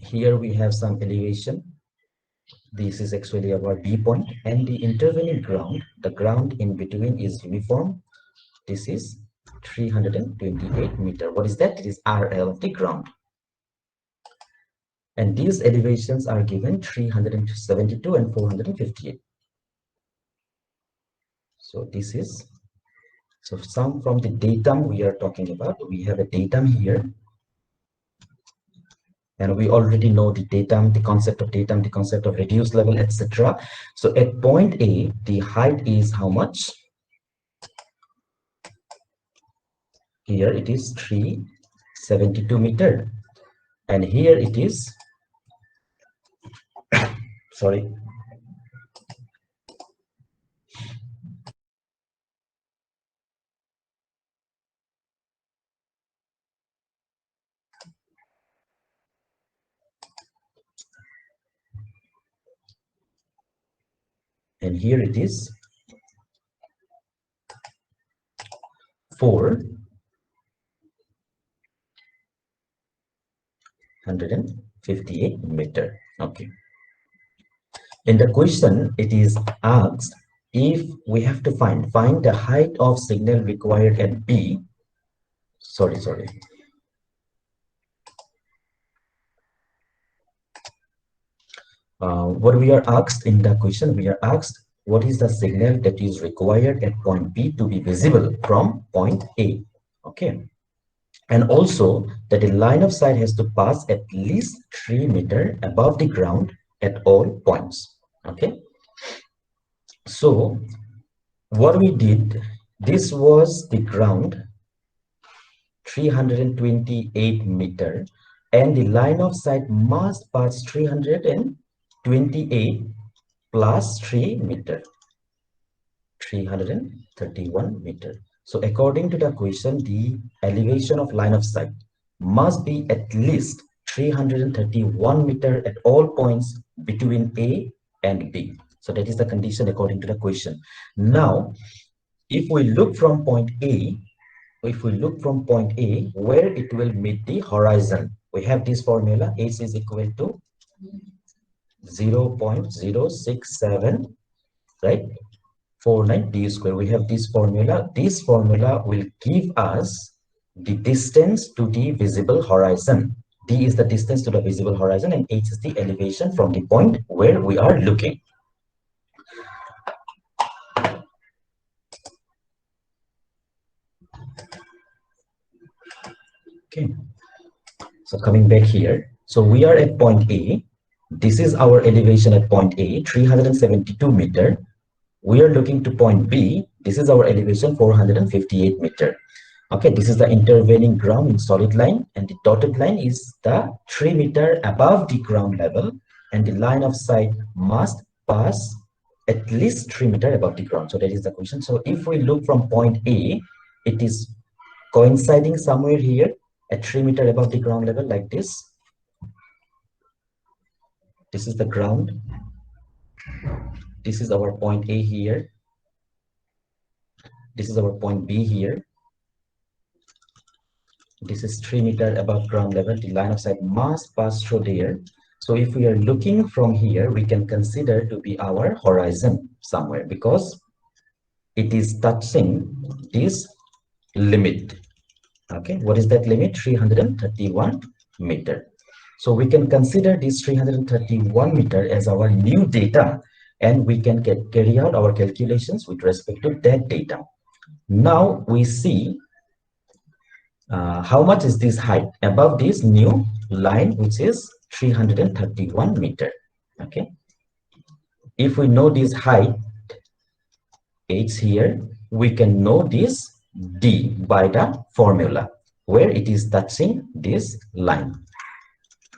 Here we have some elevation. This is actually our B point, and the intervening ground, the ground in between is uniform. This is 328 meter. What is that? It is RL of the ground. And these elevations are given 372 and 458. So this is, so some from the datum we are talking about. We have a datum here. And we already know the datum, the concept of reduced level, etc. So at point A, the height is how much? Here it is 372 meter. And here it is, sorry, and here it is 458 meter. Okay. In the question, it is asked if we have to find the height of signal required at B. Sorry. What we are asked in the question, we are asked what is the signal that is required at point B to be visible from point A. Okay. And also that the line of sight has to pass at least 3 meters above the ground at all points. Okay. So what we did, this was the ground, 328 meter, and the line of sight must pass 328 plus 3 meter, 331 meter. So according to the question, the elevation of line of sight must be at least 331 meter at all points between A and B. So that is the condition according to the question. Now, if we look from point A, where it will meet the horizon, we have this formula, H is equal to 0.067, right? 49 d square. We have this formula. This formula will give us the distance to the visible horizon. D is the distance to the visible horizon, and H is the elevation from the point where we are looking. Okay. So coming back here, so we are at point A. This is our elevation at point A, 372 meter. We are looking to point B. This is our elevation, 458 meter. Okay, this is the intervening ground in solid line, and the dotted line is the 3 meter above the ground level, and the line of sight must pass at least 3 meter above the ground. So that is the question. So if we look from point A, it is coinciding somewhere here at 3 meter above the ground level like this. This is the ground. This is our point A here. This is our point B here. This is 3 meter above ground level. The line of sight must pass through there. So if we are looking from here, we can consider to be our horizon somewhere, because it is touching this limit. Okay, what is that limit? 331 meter. So we can consider this 331 meter as our new data, and we can carry out our calculations with respect to that data. Now we see how much is this height above this new line, which is 331 meter. Okay, if we know this height H here, we can know this D by the formula where it is touching this line.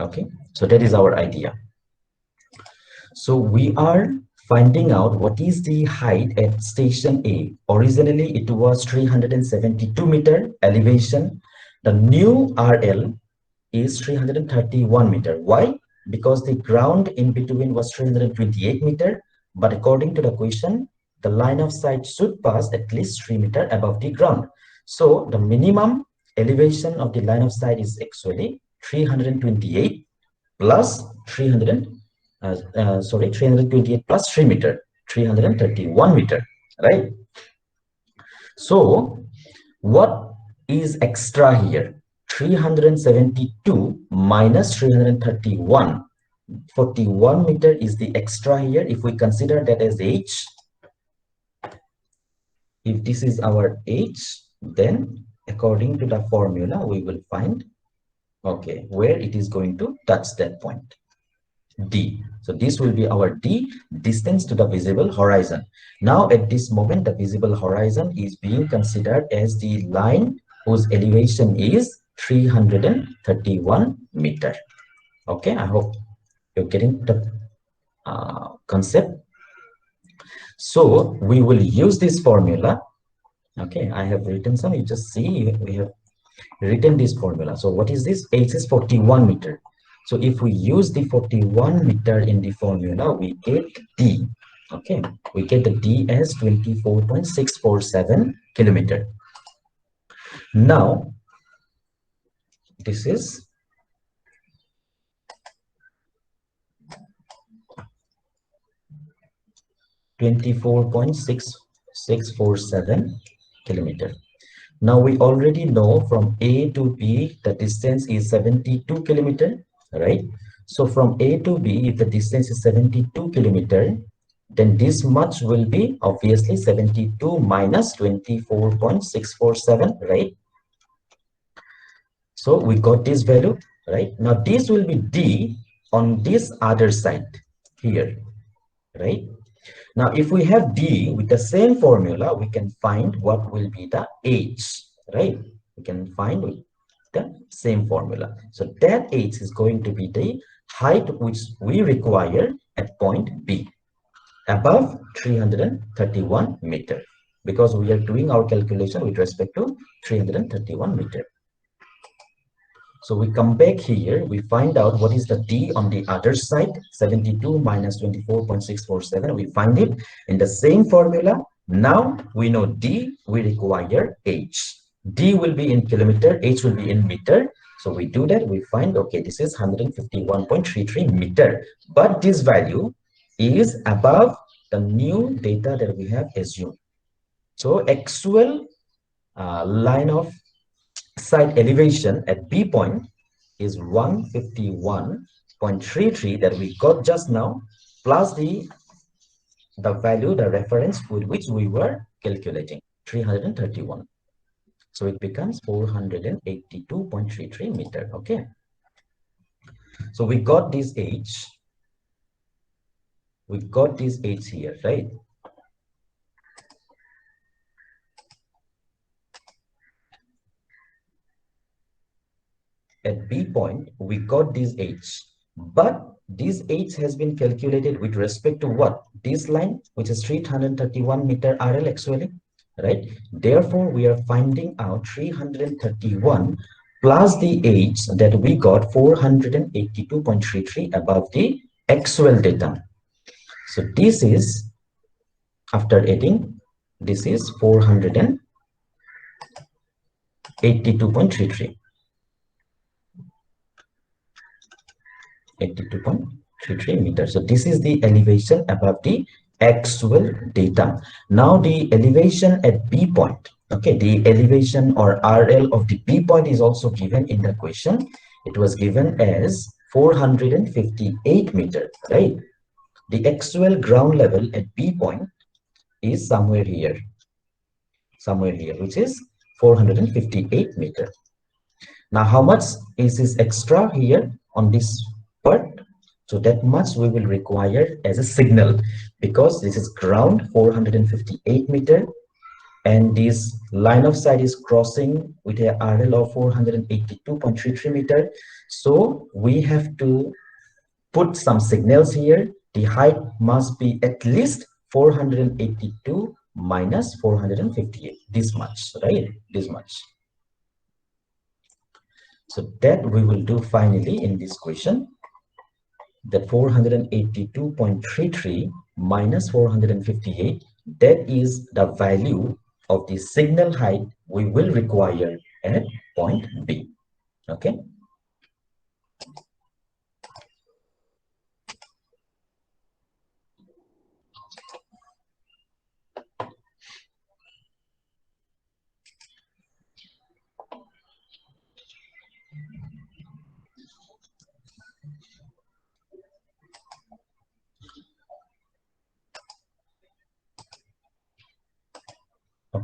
Okay, so that is our idea. So we are finding out what is the height at station A. Originally it was 372 meter elevation. The new RL is 331 meter. Why? Because the ground in between was 328 meter, but according to the question, the line of sight should pass at least 3 meter above the ground. So the minimum elevation of the line of sight is actually 328, plus 328 plus 3 meter, 331 meter, right? So what is extra here? 372 minus 331. 41 meter is the extra here. If we consider that as h, if this is our h, then according to the formula, we will find, okay, where it is going to touch that point, D. So this will be our D, distance to the visible horizon. Now at this moment, the visible horizon is being considered as the line whose elevation is 331 meter. Okay, I hope you're getting the concept. So we will use this formula. Okay, I have written some, you just see we have written this formula. So what is this? H is 41 meter. So if we use the 41 meter in the formula, we get D. Okay, we get the D as 24.647 kilometer. Now, this is 24.6647 kilometer. Now we already know from A to B the distance is 72 kilometer, right? So from A to B, if the distance is 72 kilometer, then this much will be obviously 72 minus 24.647, right? So we got this value, right? Now this will be D on this other side here, right? Now, if we have D with the same formula, we can find what will be the H, right? We can find with the same formula. So that H is going to be the height which we require at point B, above 331 meter, because we are doing our calculation with respect to 331 meter. So we come back here, we find out what is the D on the other side, 72 minus 24.647. We find it in the same formula. Now we know D, we require H. D will be in kilometer, H will be in meter. So we do that, we find, okay, this is 151.33 meter. But this value is above the new data that we have assumed. So actual line of site elevation at B point is 151.33 that we got just now, plus the value, the reference with which we were calculating, 331. So it becomes 482.33 meter. Okay. So we got this H. We got this H here, right? At B point, we got this H, but this H has been calculated with respect to what? This line, which is 331 meter RL actually, right? Therefore, we are finding out 331 plus the H that we got 482.33 above the actual data. So this is, after adding, this is 482.33. 82.33 meters. So this is the elevation above the actual data. Now the elevation at B point, okay, the elevation or RL of the B point is also given in the question. It was given as 458 meter, right? The actual ground level at B point is somewhere here, which is 458 meter. Now, how much is this extra here on this part? So that much we will require as a signal, because this is ground 458 meter and this line of sight is crossing with a RL of 482.33 meter. So we have to put some signals here. The height must be at least 482 minus 458, this much, right? This much. So that we will do finally in this question, that 482.33 minus 458, that is the value of the signal height we will require at point B. Okay.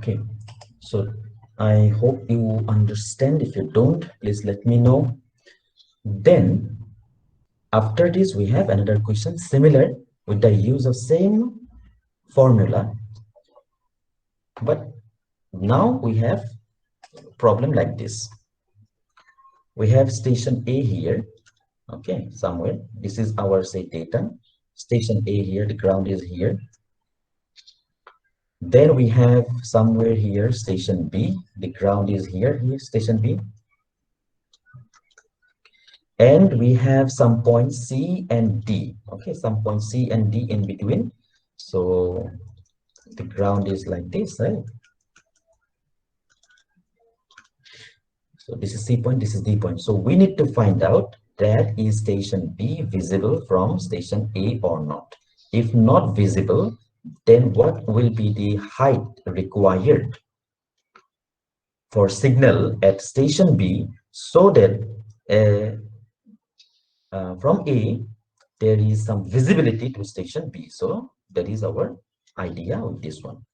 Okay, so I hope you understand. If you don't, please let me know. Then after this, we have another question similar with the use of same formula, but now we have problem like this. We have station A here, okay, somewhere. This is our say data. Station A here, the ground is here. Then we have somewhere here station B, the ground is here, station B. And we have some points C and D, okay, some points C and D in between. So the ground is like this, right? So this is C point, this is D point. So we need to find out that is station B visible from station A or not. If not visible, then what will be the height required for signal at station B so that from A there is some visibility to station B. So that is our idea with this one.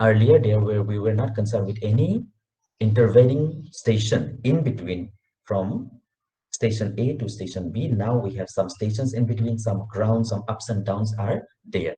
Earlier we were not concerned with any intervening station in between from station A to station B. Now we have some stations in between, some ground, some ups and downs are there.